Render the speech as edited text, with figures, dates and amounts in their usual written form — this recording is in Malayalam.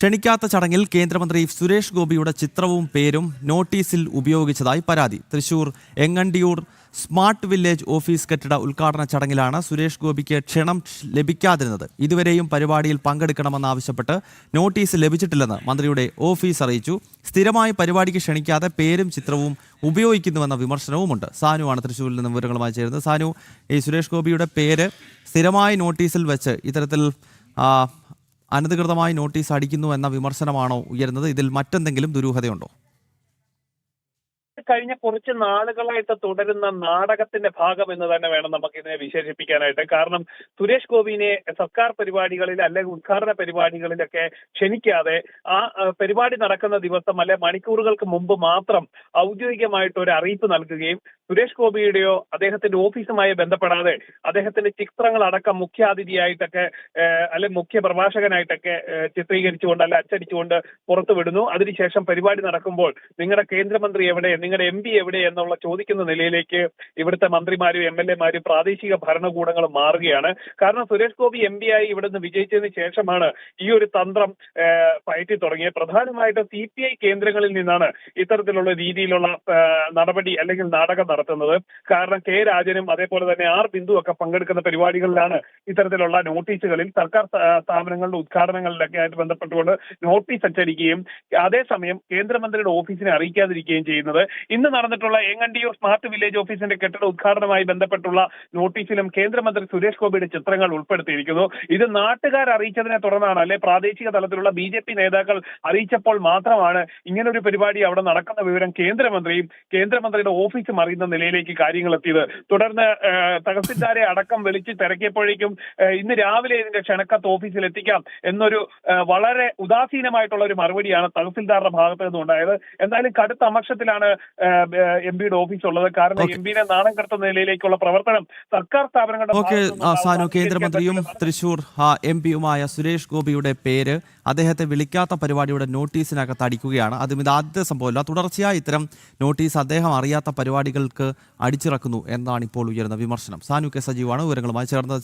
ക്ഷണിക്കാത്ത ചടങ്ങിൽ കേന്ദ്രമന്ത്രി സുരേഷ് ഗോപിയുടെ ചിത്രവും പേരും നോട്ടീസിൽ ഉപയോഗിച്ചതായി പരാതി. Thrissur Engandiyur smart village office കെട്ടിട ഉദ്ഘാടന ചടങ്ങിലാണ് സുരേഷ് ഗോപിക്ക് ക്ഷണം ലഭിക്കാതിരുന്നത്. ഇതുവരെയും പരിപാടിയിൽ പങ്കെടുക്കണമെന്നാവശ്യപ്പെട്ട് നോട്ടീസ് ലഭിച്ചിട്ടില്ലെന്ന് മന്ത്രിയുടെ ഓഫീസ് അറിയിച്ചു. സ്ഥിരമായി പരിപാടിക്ക് ക്ഷണിക്കാതെ പേരും ചിത്രവും ഉപയോഗിക്കുന്നുവെന്ന വിമർശനവുമുണ്ട്. സാനുവാണ് തൃശ്ശൂരിൽ നിന്ന് വിവരങ്ങളുമായി ചേരുന്നത്. സാനു, ഈ സുരേഷ് ഗോപിയുടെ പേര് സ്ഥിരമായി നോട്ടീസിൽ വെച്ച് ഇത്തരത്തിൽ അനധികൃതമായി നോട്ടീസ് അടിക്കുന്നു എന്ന വിമർശനമാണോ ഉയരുന്നത്? ഇതിൽ മറ്റെന്തെങ്കിലും ദുരൂഹതയുണ്ടോ? കഴിഞ്ഞ കുറച്ച് നാളുകളായിട്ട് തുടരുന്ന നാടകത്തിന്റെ ഭാഗം എന്ന് തന്നെ വേണം നമുക്കിതിനെ വിശേഷിപ്പിക്കാനായിട്ട്. കാരണം സുരേഷ് ഗോപിനെ സർക്കാർ പരിപാടികളിൽ അല്ലെങ്കിൽ ഉദ്ഘാടന പരിപാടികളിലൊക്കെ ക്ഷണിക്കാതെ ആ പരിപാടി നടക്കുന്ന ദിവസം അല്ലെ മണിക്കൂറുകൾക്ക് മുമ്പ് മാത്രം ഔദ്യോഗികമായിട്ട് ഒരു അറിയിപ്പ് നൽകുകയും സുരേഷ് ഗോപിയുടെയോ അദ്ദേഹത്തിന്റെ ഓഫീസുമായി ബന്ധപ്പെടാതെ അദ്ദേഹത്തിന്റെ ചിത്രങ്ങൾ അടക്കം മുഖ്യാതിഥിയായിട്ടൊക്കെ അല്ലെ മുഖ്യ പ്രഭാഷകനായിട്ടൊക്കെ ചിത്രീകരിച്ചുകൊണ്ട് അല്ലെ അച്ചടിച്ചുകൊണ്ട് പുറത്തു വിടുന്നു. അതിനുശേഷം പരിപാടി നടക്കുമ്പോൾ നിങ്ങളുടെ കേന്ദ്രമന്ത്രി എവിടെ, നിങ്ങളുടെ MP എവിടെ എന്നുള്ള ചോദിക്കുന്ന നിലയിലേക്ക് ഇവിടുത്തെ മന്ത്രിമാരും MLA-മാരും പ്രാദേശിക ഭരണകൂടങ്ങളും മാറുകയാണ്. കാരണം സുരേഷ് ഗോപി MP ആയി ഇവിടുന്ന് വിജയിച്ചതിന് ശേഷമാണ് ഈ ഒരു തന്ത്രം പയറ്റി തുടങ്ങിയത്. പ്രധാനമായിട്ടും CPI കേന്ദ്രങ്ങളിൽ നിന്നാണ് ഇത്തരത്തിലുള്ള രീതിയിലുള്ള നടപടി അല്ലെങ്കിൽ നാടകം നടത്തുന്നത്. കാരണം K രാജനും അതേപോലെ തന്നെ R ബിന്ദു ഒക്കെ പങ്കെടുക്കുന്ന പരിപാടികളിലാണ് ഇത്തരത്തിലുള്ള നോട്ടീസുകളിൽ സർക്കാർ സ്ഥാപനങ്ങളുടെ ഉദ്ഘാടനങ്ങളിലൊക്കെ ആയിട്ട് ബന്ധപ്പെട്ടുകൊണ്ട് നോട്ടീസ് അച്ചടിക്കുകയും അതേസമയം കേന്ദ്രമന്ത്രിയുടെ ഓഫീസിനെ അറിയിക്കാതിരിക്കുകയും ചെയ്യുന്നത്. ഇന്ന് നടന്നിട്ടുള്ള എങ്ങണ്ടിയൂർ സ്മാർട്ട് വില്ലേജ് ഓഫീസിന്റെ കെട്ടിട ഉദ്ഘാടനവുമായി ബന്ധപ്പെട്ടുള്ള നോട്ടീസിലും കേന്ദ്രമന്ത്രി സുരേഷ് ഗോപിയുടെ ചിത്രങ്ങൾ ഉൾപ്പെടുത്തിയിരിക്കുന്നു. ഇത് നാട്ടുകാർ അറിയിച്ചതിനെ തുടർന്നാണ്, അല്ലെ പ്രാദേശിക തലത്തിലുള്ള BJP നേതാക്കൾ അറിയിച്ചപ്പോൾ മാത്രമാണ് ഇങ്ങനൊരു പരിപാടി അവിടെ നടക്കുന്ന വിവരം കേന്ദ്രമന്ത്രിയുടെ ഓഫീസും അറിയുന്ന നിലയിലേക്ക് കാര്യങ്ങൾ എത്തിയത്. തുടർന്ന് തഹസിൽദാരെ അടക്കം വിളിച്ച് തിരക്കിയപ്പോഴേക്കും ഇന്ന് രാവിലെ ഇതിന്റെ ക്ഷണക്കത്ത് ഓഫീസിൽ എത്തിക്കാം എന്നൊരു വളരെ ഉദാസീനമായിട്ടുള്ള ഒരു മറുപടിയാണ് തഹസിൽദാരുടെ ഭാഗത്ത് നിന്നുണ്ടായത്. എന്തായാലും കടുത്ത അമർഷത്തിലാണ് MP-യുടെ ഓഫീസ് ഉള്ളത്. കാരണം MP-നെ നാണം കെടുത്തുന്ന നിലയിലേക്കുള്ള പ്രവർത്തനം സർക്കാർ സ്ഥാപനങ്ങളുടെ കേന്ദ്രമന്ത്രിയും തൃശൂർ MP-യുമായ സുരേഷ് ഗോപിയുടെ പേര് അദ്ദേഹത്തെ വിളിക്കാത്ത പരിപാടിയുടെ നോട്ടീസിനകത്ത് അടിക്കുകയാണ്. അതും ഇത് ആദ്യത്തെ സംഭവമല്ല. തുടർച്ചയായി ഇത്തരം നോട്ടീസ് അദ്ദേഹം അറിയാത്ത പരിപാടികൾക്ക് അടിച്ചിറക്കുന്നു എന്നാണ് ഇപ്പോൾ ഉയരുന്ന വിമർശനം. സാനു കെ സജീവാണ് വിവരങ്ങളുമായി ചേർന്നത്.